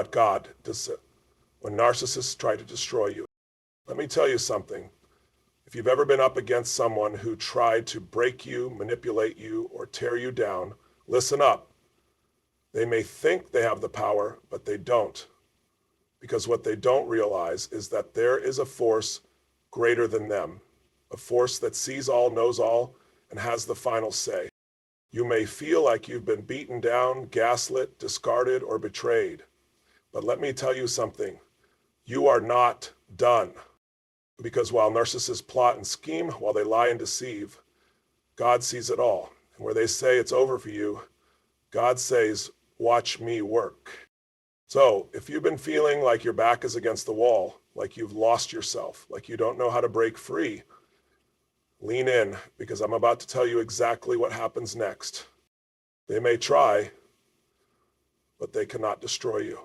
about God when narcissists try to destroy you. Let me tell you something. If you've ever been up against someone who tried to break you, manipulate you, or tear you down, listen up. They may think they have the power, but they don't. Because what they don't realize is that there is a force greater than them, a force that sees all, knows all, and has the final say. You may feel like you've been beaten down, gaslit, discarded, or betrayed. But let me tell you something. You are not done. Because while narcissists plot and scheme, while they lie and deceive, God sees it all. And where they say it's over for you, God says, watch me work. So if you've been feeling like your back is against the wall, like you've lost yourself, like you don't know how to break free, lean in, because I'm about to tell you exactly what happens next. They may try, but they cannot destroy you.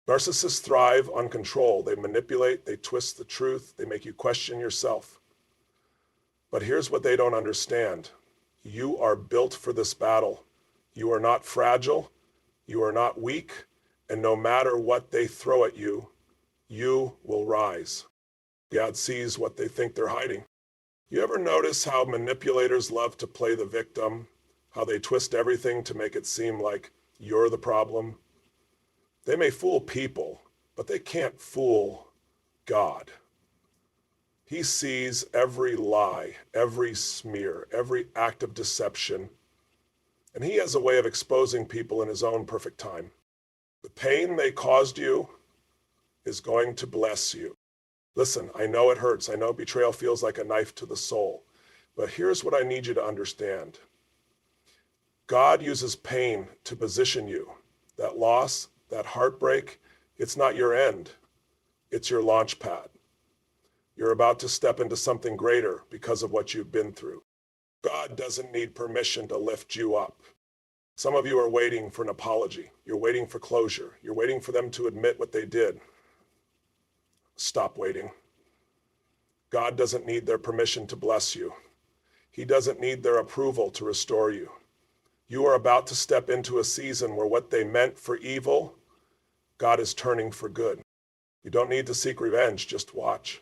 Narcissists thrive on control. They manipulate, they twist the truth, they make you question yourself. But here's what they don't understand. You are built for this battle. You are not fragile, you are not weak, and no matter what they throw at you, you will rise. God sees what they think they're hiding. You ever notice how manipulators love to play the victim, how they twist everything to make it seem like you're the problem? They may fool people, but they can't fool God. He sees every lie, every smear, every act of deception, and he has a way of exposing people in his own perfect time. The pain they caused you is going to bless you. Listen, I know it hurts. I know betrayal feels like a knife to the soul, but here's what I need you to understand. God uses pain to position you. That loss, that heartbreak, it's not your end. It's your launch pad. You're about to step into something greater because of what you've been through. God doesn't need permission to lift you up. Some of you are waiting for an apology. You're waiting for closure. You're waiting for them to admit what they did. Stop waiting. God doesn't need their permission to bless you. He doesn't need their approval to restore you. You are about to step into a season where what they meant for evil, God is turning for good. You don't need to seek revenge, just watch.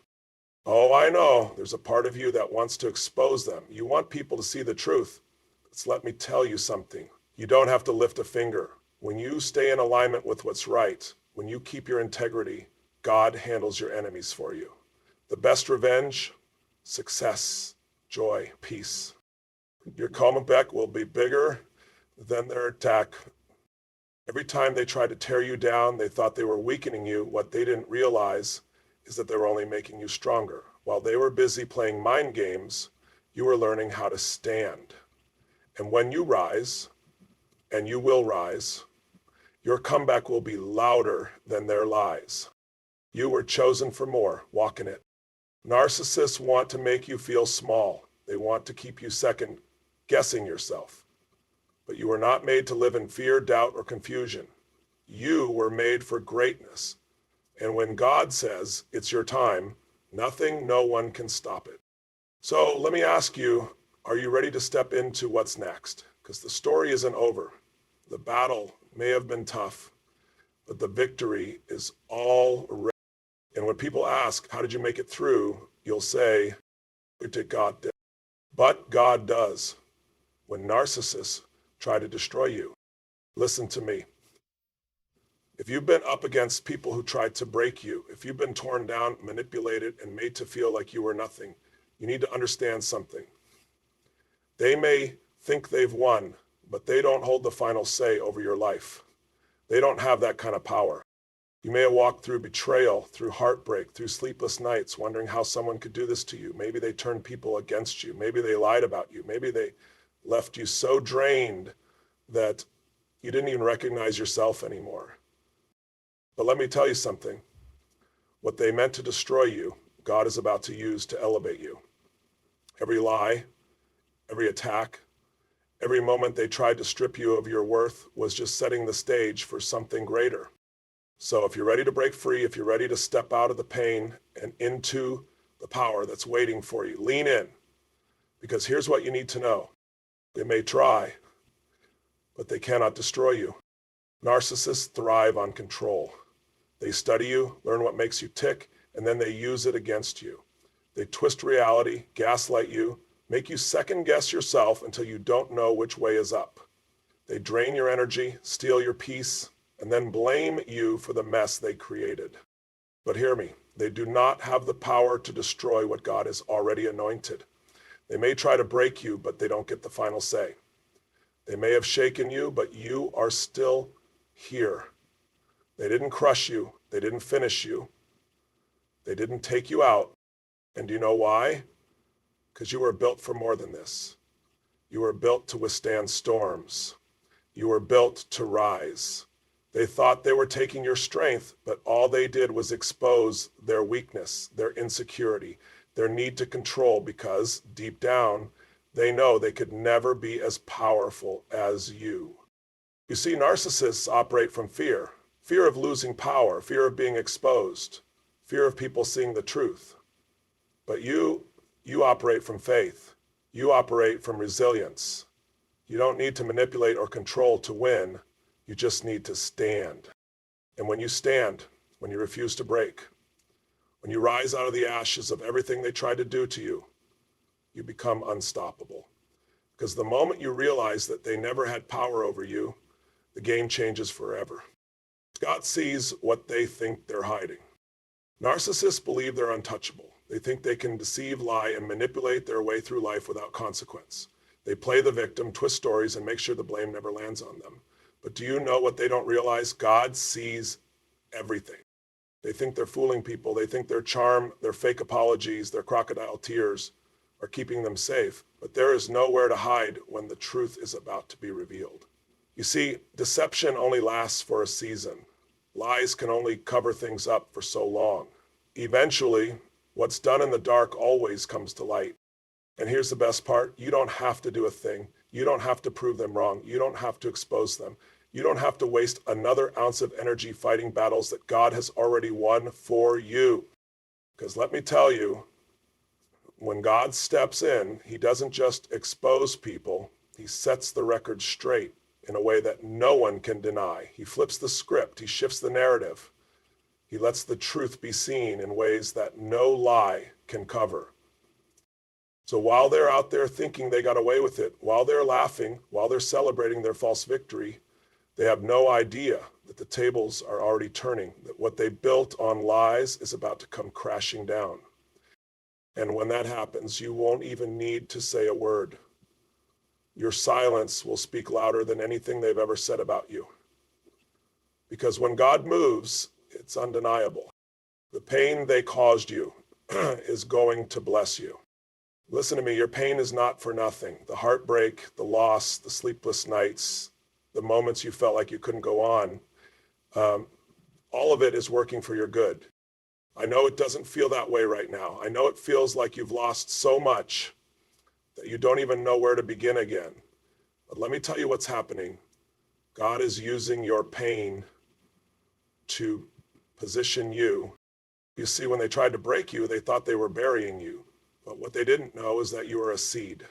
Oh, I know, there's a part of you that wants to expose them. You want people to see the truth. But let me tell you something. You don't have to lift a finger. When you stay in alignment with what's right, when you keep your integrity, God handles your enemies for you. The best revenge, success, joy, peace. Your comeback will be bigger than their attack. Every time they tried to tear you down, they thought they were weakening you. What they didn't realize is that they were only making you stronger. While they were busy playing mind games, you were learning how to stand. And when you rise, and you will rise, your comeback will be louder than their lies. You were chosen for more. Walk in it. Narcissists want to make you feel small. They want to keep you second guessing yourself. But you were not made to live in fear, doubt, or confusion. You were made for greatness. And when God says it's your time, nothing, no one can stop it. So let me ask you, are you ready to step into what's next? Because the story isn't over. The battle may have been tough, but the victory is already. And when people ask, how did you make it through? You'll say, what did God do? But God does. When narcissists try to destroy you, listen to me. If you've been up against people who tried to break you, if you've been torn down, manipulated, and made to feel like you were nothing, you need to understand something. They may think they've won, but they don't hold the final say over your life. They don't have that kind of power. You may have walked through betrayal, through heartbreak, through sleepless nights, wondering how someone could do this to you. Maybe they turned people against you. Maybe they lied about you. Maybe they left you so drained that you didn't even recognize yourself anymore. But let me tell you something. What they meant to destroy you, God is about to use to elevate you. Every lie, every attack, every moment they tried to strip you of your worth was just setting the stage for something greater. So if you're ready to break free, if you're ready to step out of the pain and into the power that's waiting for you, lean in. Because here's what you need to know. They may try, but they cannot destroy you. Narcissists thrive on control. They study you, learn what makes you tick, and then they use it against you. They twist reality, gaslight you, make you second guess yourself until you don't know which way is up. They drain your energy, steal your peace, and then blame you for the mess they created. But hear me, they do not have the power to destroy what God has already anointed. They may try to break you, but they don't get the final say. They may have shaken you, but you are still here. They didn't crush you. They didn't finish you. They didn't take you out. And do you know why? Because you were built for more than this. You were built to withstand storms. You were built to rise. They thought they were taking your strength, but all they did was expose their weakness, their insecurity, their need to control, because deep down, they know they could never be as powerful as you. You see, narcissists operate from fear. Fear of losing power, fear of being exposed, fear of people seeing the truth. But you operate from faith. You operate from resilience. You don't need to manipulate or control to win. You just need to stand. And when you stand, when you refuse to break, when you rise out of the ashes of everything they tried to do to you, you become unstoppable. Because the moment you realize that they never had power over you, the game changes forever. God sees what they think they're hiding. Narcissists believe they're untouchable. They think they can deceive, lie, and manipulate their way through life without consequence. They play the victim, twist stories, and make sure the blame never lands on them. But do you know what they don't realize? God sees everything. They think they're fooling people. They think their charm, their fake apologies, their crocodile tears are keeping them safe. But there is nowhere to hide when the truth is about to be revealed. You see, deception only lasts for a season. Lies can only cover things up for so long. Eventually, what's done in the dark always comes to light. And here's the best part. You don't have to do a thing. You don't have to prove them wrong. You don't have to expose them. You don't have to waste another ounce of energy fighting battles that God has already won for you. Because let me tell you, when God steps in, he doesn't just expose people. He sets the record straight in a way that no one can deny. He flips the script. He shifts the narrative. He lets the truth be seen in ways that no lie can cover. So while they're out there thinking they got away with it, while they're laughing, while they're celebrating their false victory, they have no idea that the tables are already turning, that what they built on lies is about to come crashing down. And when that happens, you won't even need to say a word. Your silence will speak louder than anything they've ever said about you. Because when God moves, it's undeniable. The pain they caused you is going to bless you. Listen to me, your pain is not for nothing. The heartbreak, the loss, the sleepless nights, the moments you felt like you couldn't go on, all of it is working for your good. I know it doesn't feel that way right now. I know it feels like you've lost so much that you don't even know where to begin again. But let me tell you what's happening. God is using your pain to position you. You see, when they tried to break you, they thought they were burying you. But what they didn't know is that you are a seed.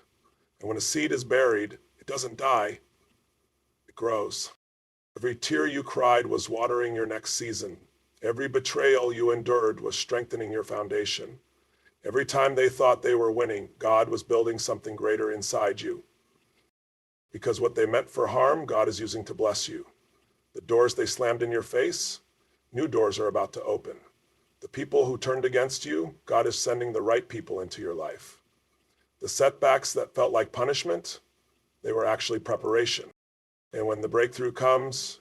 And when a seed is buried, it doesn't die, it grows. Every tear you cried was watering your next season. Every betrayal you endured was strengthening your foundation. Every time they thought they were winning, God was building something greater inside you. Because what they meant for harm, God is using to bless you. The doors they slammed in your face, new doors are about to open. The people who turned against you, God is sending the right people into your life. The setbacks that felt like punishment, they were actually preparation. And when the breakthrough comes,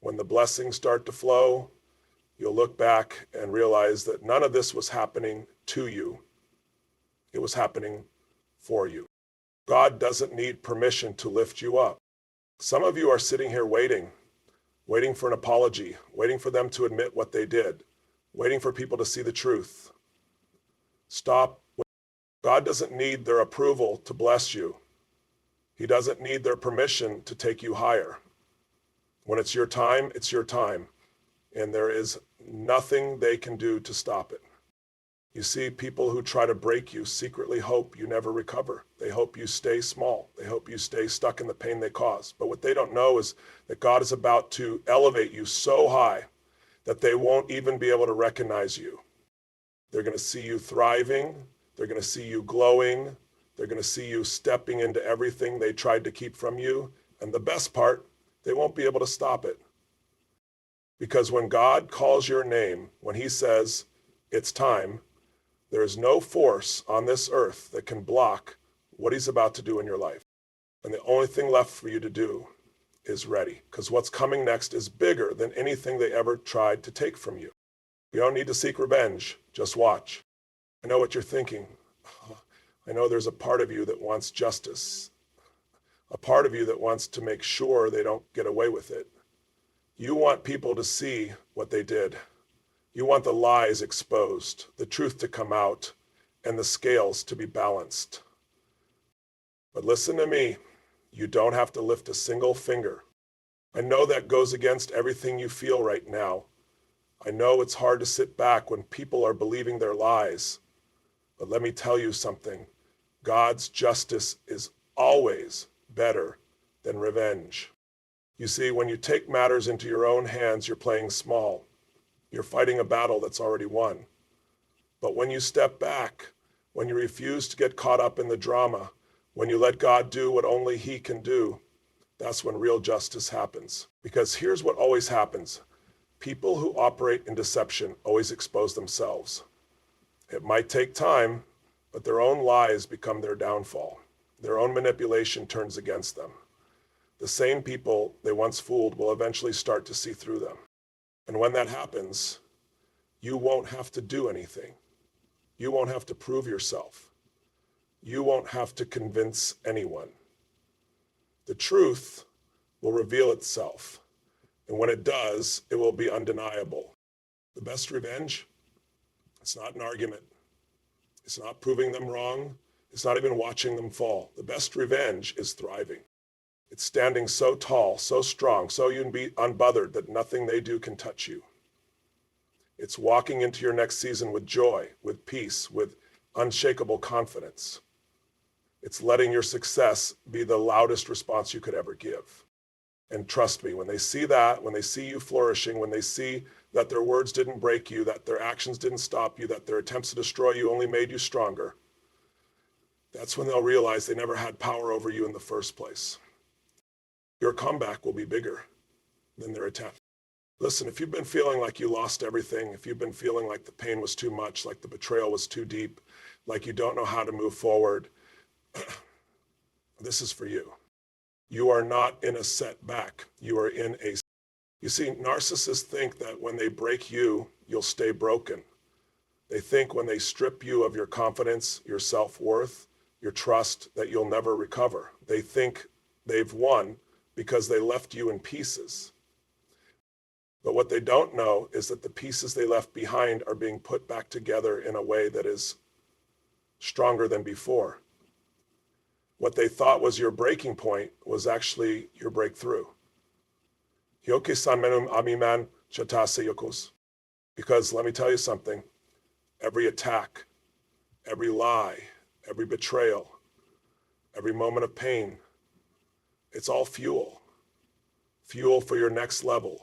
when the blessings start to flow, you'll look back and realize that none of this was happening to you. It was happening for you. God doesn't need permission to lift you up. Some of you are sitting here waiting for an apology, waiting for them to admit what they did, waiting for people to see the truth. Stop. God doesn't need their approval to bless you. He doesn't need their permission to take you higher. When it's your time, it's your time. And there is nothing they can do to stop it. You see, people who try to break you secretly hope you never recover. They hope you stay small. They hope you stay stuck in the pain they caused. But what they don't know is that God is about to elevate you so high that they won't even be able to recognize you. They're going to see you thriving. They're going to see you glowing. They're going to see you stepping into everything they tried to keep from you. And the best part, they won't be able to stop it. Because when God calls your name, when he says, it's time, there is no force on this earth that can block what he's about to do in your life. And the only thing left for you to do is ready. Because what's coming next is bigger than anything they ever tried to take from you. You don't need to seek revenge. Just watch. I know what you're thinking. I know there's a part of you that wants justice. A part of you that wants to make sure they don't get away with it. You want people to see what they did. You want the lies exposed, the truth to come out, and the scales to be balanced. But listen to me. You don't have to lift a single finger. I know that goes against everything you feel right now. I know it's hard to sit back when people are believing their lies. But let me tell you something. God's justice is always better than revenge. You see, when you take matters into your own hands, you're playing small. You're fighting a battle that's already won. But when you step back, when you refuse to get caught up in the drama, when you let God do what only he can do, that's when real justice happens. Because here's what always happens. People who operate in deception always expose themselves. It might take time, but their own lies become their downfall. Their own manipulation turns against them. The same people they once fooled will eventually start to see through them. And when that happens, you won't have to do anything. You won't have to prove yourself. You won't have to convince anyone. The truth will reveal itself. And when it does, it will be undeniable. The best revenge, it's not an argument. It's not proving them wrong. It's not even watching them fall. The best revenge is thriving. It's standing so tall, so strong, so you can be unbothered that nothing they do can touch you. It's walking into your next season with joy, with peace, with unshakable confidence. It's letting your success be the loudest response you could ever give. And trust me, when they see that, when they see you flourishing, when they see that their words didn't break you, that their actions didn't stop you, that their attempts to destroy you only made you stronger, that's when they'll realize they never had power over you in the first place. Your comeback will be bigger than their attempt. Listen, if you've been feeling like you lost everything, if you've been feeling like the pain was too much, like the betrayal was too deep, like you don't know how to move forward, this is for you. You are not in a setback. You are in a... You see, narcissists think that when they break you, you'll stay broken. They think when they strip you of your confidence, your self-worth, your trust, that you'll never recover. They think they've won because they left you in pieces. But what they don't know is that the pieces they left behind are being put back together in a way that is stronger than before. What they thought was your breaking point was actually your breakthrough. Because let me tell you something, every attack, every lie, every betrayal, every moment of pain, it's all fuel. Fuel for your next level.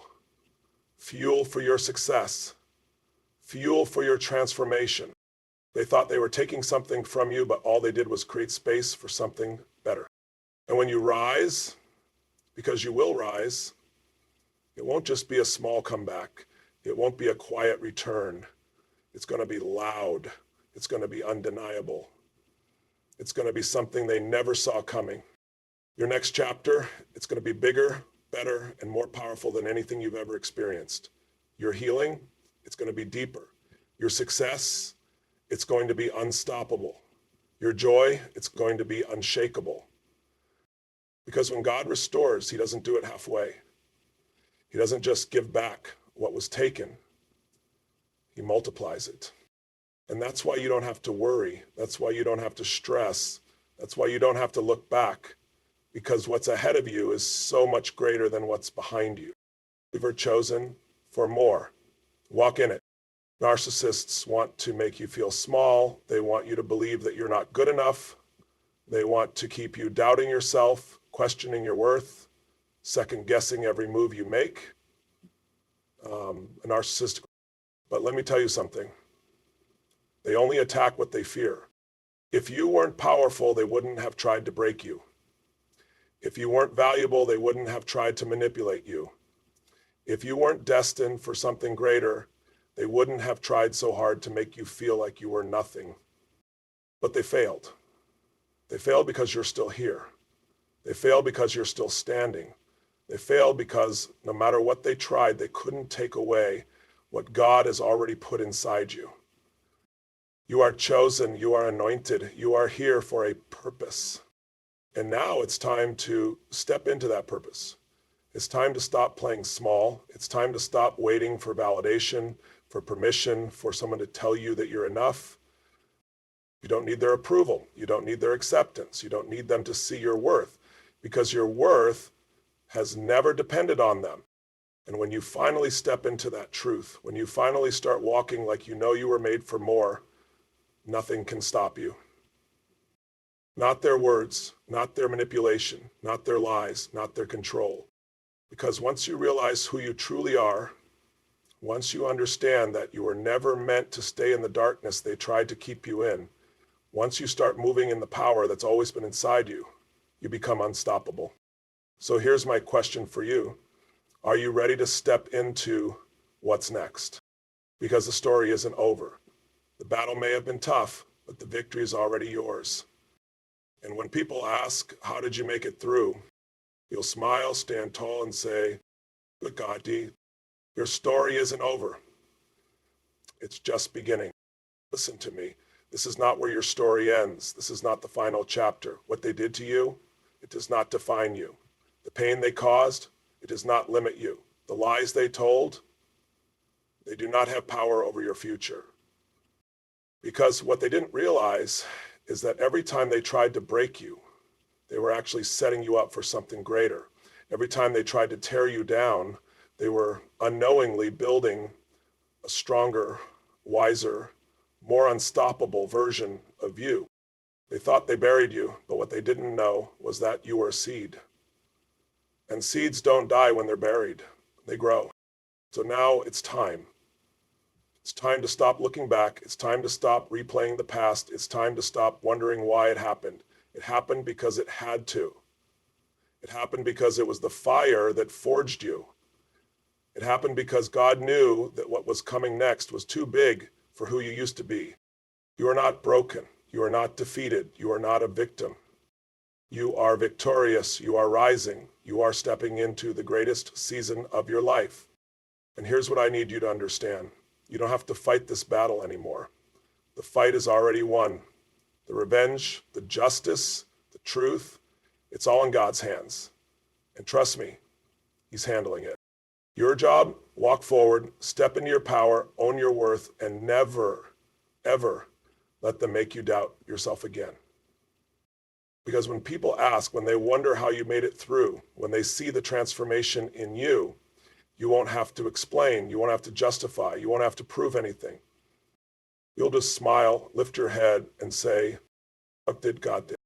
Fuel for your success. Fuel for your transformation. They thought they were taking something from you, but all they did was create space for something better. And when you rise, because you will rise, it won't just be a small comeback. It won't be a quiet return. It's going to be loud. It's going to be undeniable. It's going to be something they never saw coming. Your next chapter, it's going to be bigger, better, and more powerful than anything you've ever experienced. Your healing, it's going to be deeper. Your success, it's going to be unstoppable. Your joy, it's going to be unshakable. Because when God restores, he doesn't do it halfway. He doesn't just give back what was taken. He multiplies it. And that's why you don't have to worry. That's why you don't have to stress. That's why you don't have to look back. Because what's ahead of you is so much greater than what's behind you. You were chosen for more. Walk in it. Narcissists want to make you feel small. They want you to believe that you're not good enough. They want to keep you doubting yourself, questioning your worth, second guessing every move you make. a narcissistic. But let me tell you something. They only attack what they fear. If you weren't powerful, they wouldn't have tried to break you. If you weren't valuable, they wouldn't have tried to manipulate you. If you weren't destined for something greater, they wouldn't have tried so hard to make you feel like you were nothing. But they failed. They failed because you're still here. They failed because you're still standing. They failed because no matter what they tried, they couldn't take away what God has already put inside you. You are chosen, you are anointed, you are here for a purpose. And now it's time to step into that purpose. It's time to stop playing small. It's time to stop waiting for validation, for permission, for someone to tell you that you're enough. You don't need their approval. You don't need their acceptance. You don't need them to see your worth, because your worth has never depended on them. And when you finally step into that truth, when you finally start walking like you know you were made for more, nothing can stop you. Not their words, not their manipulation, not their lies, not their control. Because once you realize who you truly are, once you understand that you were never meant to stay in the darkness they tried to keep you in, once you start moving in the power that's always been inside you, you become unstoppable. So here's my question for you. Are you ready to step into what's next? Because the story isn't over. The battle may have been tough, but the victory is already yours. And when people ask, how did you make it through? You'll smile, stand tall, and say, good God, D, your story isn't over. It's just beginning. Listen to me. This is not where your story ends. This is not the final chapter. What they did to you, it does not define you. The pain they caused, it does not limit you. The lies they told, they do not have power over your future. Because what they didn't realize is that every time they tried to break you, they were actually setting you up for something greater. Every time they tried to tear you down, they were unknowingly building a stronger, wiser, more unstoppable version of you. They thought they buried you, but what they didn't know was that you were a seed. And seeds don't die when they're buried. They grow. So now it's time. It's time to stop looking back. It's time to stop replaying the past. It's time to stop wondering why it happened. It happened because it had to. It happened because it was the fire that forged you. It happened because God knew that what was coming next was too big for who you used to be. You are not broken. You are not defeated. You are not a victim. You are victorious. You are rising. You are stepping into the greatest season of your life. And here's what I need you to understand. You don't have to fight this battle anymore. The fight is already won. The revenge, the justice, the truth, it's all in God's hands. And trust me, He's handling it. Your job, walk forward, step into your power, own your worth, and never, ever let them make you doubt yourself again. Because when people ask, when they wonder how you made it through, when they see the transformation in you, you won't have to explain, you won't have to justify, you won't have to prove anything. You'll just smile, lift your head, and say, what did God do?